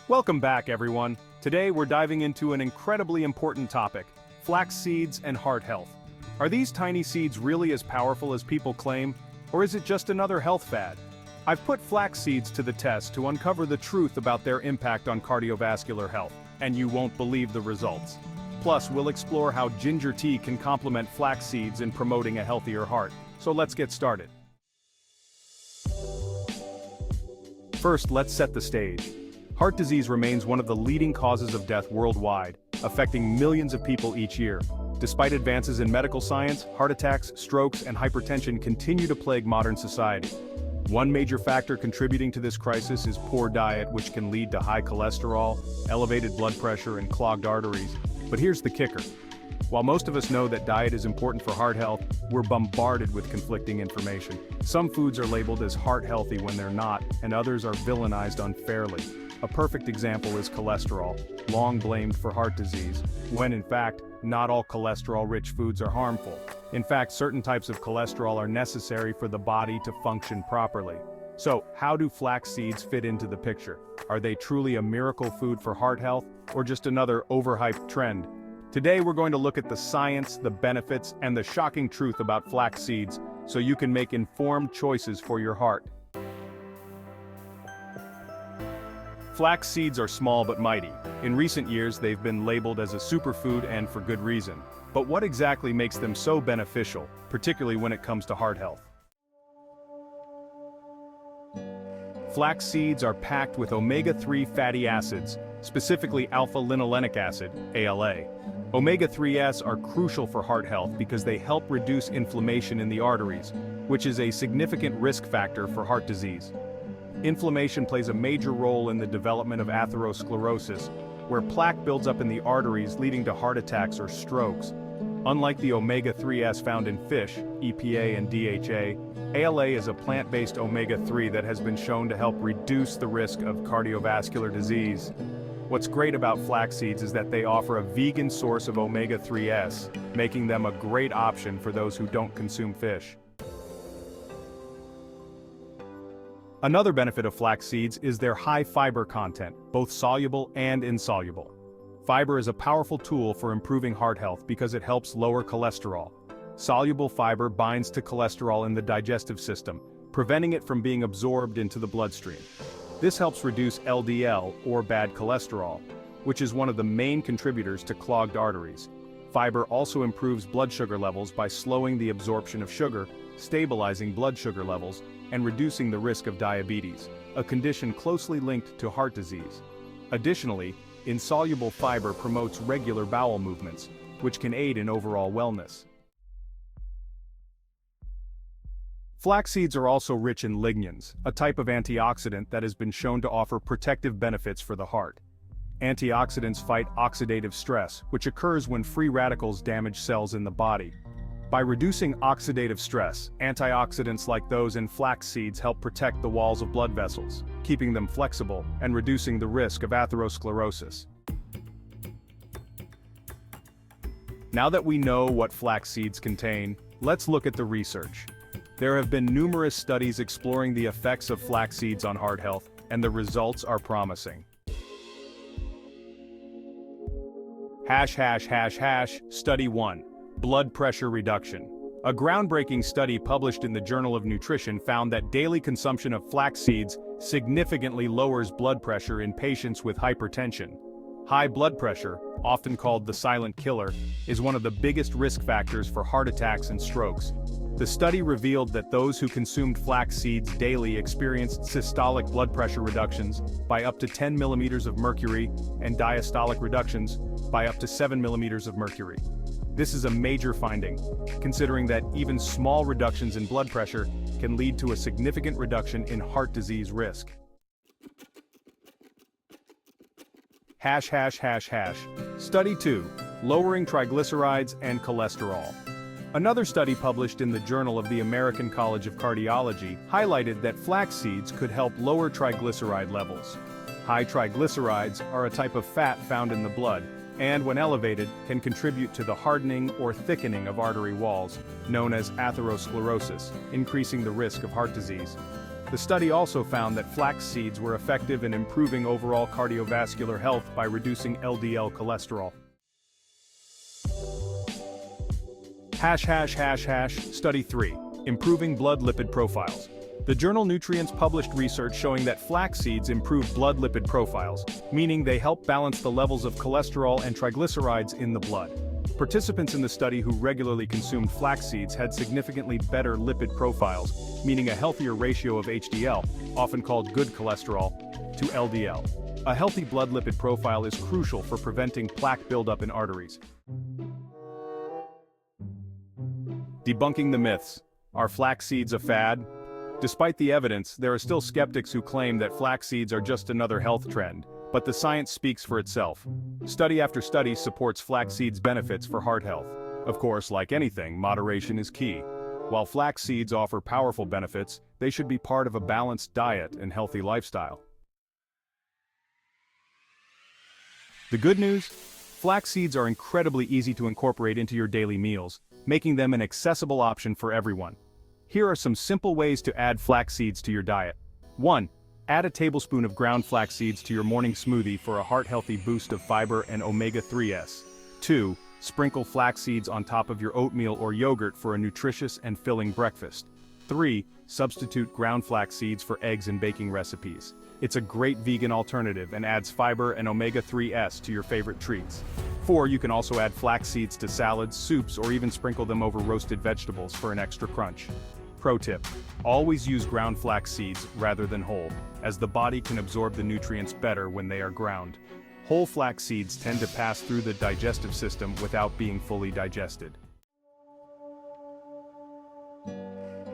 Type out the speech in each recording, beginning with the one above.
Welcome back, everyone. Today we're diving into an incredibly important topic: flax seeds and heart health. Are these tiny seeds really as powerful as people claim, or is it just another health fad? I've put flax seeds to the test to uncover the truth about their impact on cardiovascular health, and you won't believe the results. Plus, we'll explore how ginger tea can complement flax seeds in promoting a healthier heart. So let's get started. First, let's set the stage. Heart disease remains one of the leading causes of death worldwide, affecting millions of people each year. Despite advances in medical science, heart attacks, strokes, and hypertension continue to plague modern society. One major factor contributing to this crisis is poor diet, which can lead to high cholesterol, elevated blood pressure, and clogged arteries. But here's the kicker. While most of us know that diet is important for heart health, we're bombarded with conflicting information. Some foods are labeled as heart healthy when they're not, and others are villainized unfairly. A perfect example is cholesterol, long blamed for heart disease, when in fact, not all cholesterol-rich foods are harmful. In fact, certain types of cholesterol are necessary for the body to function properly. So, how do flax seeds fit into the picture? Are they truly a miracle food for heart health, or just another overhyped trend? Today we're going to look at the science, the benefits, and the shocking truth about flax seeds, so you can make informed choices for your heart. Flax seeds are small but mighty. In recent years, they've been labeled as a superfood, and for good reason. But what exactly makes them so beneficial, particularly when it comes to heart health? Flax seeds are packed with omega-3 fatty acids, specifically alpha-linolenic acid, ALA. Omega-3s are crucial for heart health because they help reduce inflammation in the arteries, which is a significant risk factor for heart disease. Inflammation plays a major role in the development of atherosclerosis, where plaque builds up in the arteries leading to heart attacks or strokes. Unlike the omega-3s found in fish, EPA and DHA, ALA is a plant-based omega-3 that has been shown to help reduce the risk of cardiovascular disease. What's great about flax seeds is that they offer a vegan source of omega-3s, making them a great option for those who don't consume fish. Another benefit of flax seeds is their high fiber content, both soluble and insoluble. Fiber is a powerful tool for improving heart health because it helps lower cholesterol. Soluble fiber binds to cholesterol in the digestive system, preventing it from being absorbed into the bloodstream. This helps reduce LDL, or bad cholesterol, which is one of the main contributors to clogged arteries. Fiber also improves blood sugar levels by slowing the absorption of sugar, stabilizing blood sugar levels, and reducing the risk of diabetes, a condition closely linked to heart disease. Additionally, insoluble fiber promotes regular bowel movements, which can aid in overall wellness. Flax seeds are also rich in lignans, a type of antioxidant that has been shown to offer protective benefits for the heart. Antioxidants fight oxidative stress, which occurs when free radicals damage cells in the body. By reducing oxidative stress, antioxidants like those in flax seeds help protect the walls of blood vessels, keeping them flexible and reducing the risk of atherosclerosis. Now that we know what flax seeds contain, let's look at the research. There have been numerous studies exploring the effects of flax seeds on heart health, and the results are promising. Study 1. Blood pressure reduction. A groundbreaking study published in the Journal of Nutrition found that daily consumption of flax seeds significantly lowers blood pressure in patients with hypertension. High blood pressure, often called the silent killer, is one of the biggest risk factors for heart attacks and strokes. The study revealed that those who consumed flax seeds daily experienced systolic blood pressure reductions by up to 10 millimeters of mercury and diastolic reductions by up to 7 millimeters of mercury. This is a major finding, considering that even small reductions in blood pressure can lead to a significant reduction in heart disease risk. Study 2. Lowering triglycerides and cholesterol. Another study published in the Journal of the American College of Cardiology highlighted that flax seeds could help lower triglyceride levels. High triglycerides are a type of fat found in the blood, and when elevated, can contribute to the hardening or thickening of artery walls, known as atherosclerosis, increasing the risk of heart disease. The study also found that flax seeds were effective in improving overall cardiovascular health by reducing LDL cholesterol. Study 3. Improving blood lipid profiles. The journal Nutrients published research showing that flax seeds improve blood lipid profiles, meaning they help balance the levels of cholesterol and triglycerides in the blood. Participants in the study who regularly consumed flax seeds had significantly better lipid profiles, meaning a healthier ratio of HDL, often called good cholesterol, to LDL. A healthy blood lipid profile is crucial for preventing plaque buildup in arteries. Debunking the myths. Are flax seeds a fad? Despite the evidence, there are still skeptics who claim that flax seeds are just another health trend, but the science speaks for itself. Study after study supports flax seeds' benefits for heart health. Of course, like anything, moderation is key. While flax seeds offer powerful benefits, they should be part of a balanced diet and healthy lifestyle. The good news? Flax seeds are incredibly easy to incorporate into your daily meals, making them an accessible option for everyone. Here are some simple ways to add flax seeds to your diet. 1. Add a tablespoon of ground flax seeds to your morning smoothie for a heart-healthy boost of fiber and omega-3s. 2. Sprinkle flax seeds on top of your oatmeal or yogurt for a nutritious and filling breakfast. 3. Substitute ground flax seeds for eggs in baking recipes. It's a great vegan alternative and adds fiber and omega-3s to your favorite treats. 4. You can also add flax seeds to salads, soups, or even sprinkle them over roasted vegetables for an extra crunch. Pro tip: always use ground flax seeds rather than whole, as the body can absorb the nutrients better when they are ground. Whole flax seeds tend to pass through the digestive system without being fully digested.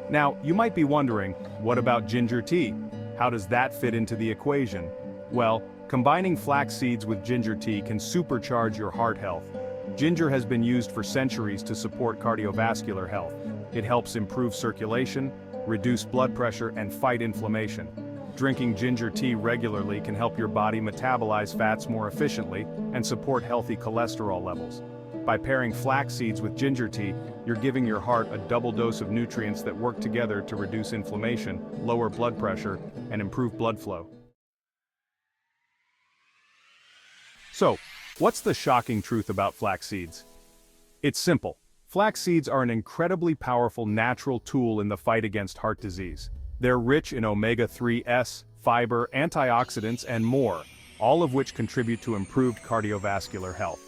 Now, you might be wondering, what about ginger tea? How does that fit into the equation? Well, combining flax seeds with ginger tea can supercharge your heart health. Ginger has been used for centuries to support cardiovascular health. It helps improve circulation, reduce blood pressure, and fight inflammation. Drinking ginger tea regularly can help your body metabolize fats more efficiently and support healthy cholesterol levels. By pairing flax seeds with ginger tea, you're giving your heart a double dose of nutrients that work together to reduce inflammation, lower blood pressure, and improve blood flow. So, what's the shocking truth about flax seeds? It's simple. Flax seeds are an incredibly powerful natural tool in the fight against heart disease. They're rich in omega-3s, fiber, antioxidants, and more, all of which contribute to improved cardiovascular health.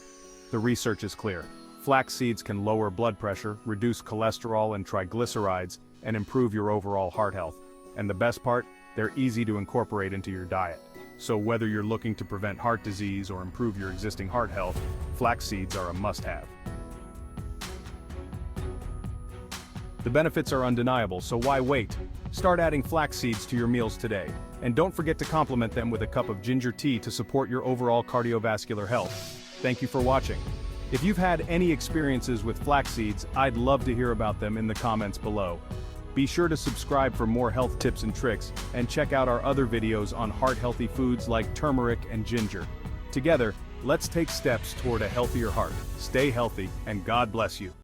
The research is clear. Flax seeds can lower blood pressure, reduce cholesterol and triglycerides, and improve your overall heart health. And the best part? They're easy to incorporate into your diet. So whether you're looking to prevent heart disease or improve your existing heart health, flax seeds are a must-have. The benefits are undeniable, so why wait? Start adding flax seeds to your meals today. And don't forget to complement them with a cup of ginger tea to support your overall cardiovascular health. Thank you for watching. If you've had any experiences with flax seeds, I'd love to hear about them in the comments below. Be sure to subscribe for more health tips and tricks, and check out our other videos on heart-healthy foods like turmeric and ginger. Together, let's take steps toward a healthier heart. Stay healthy, and God bless you.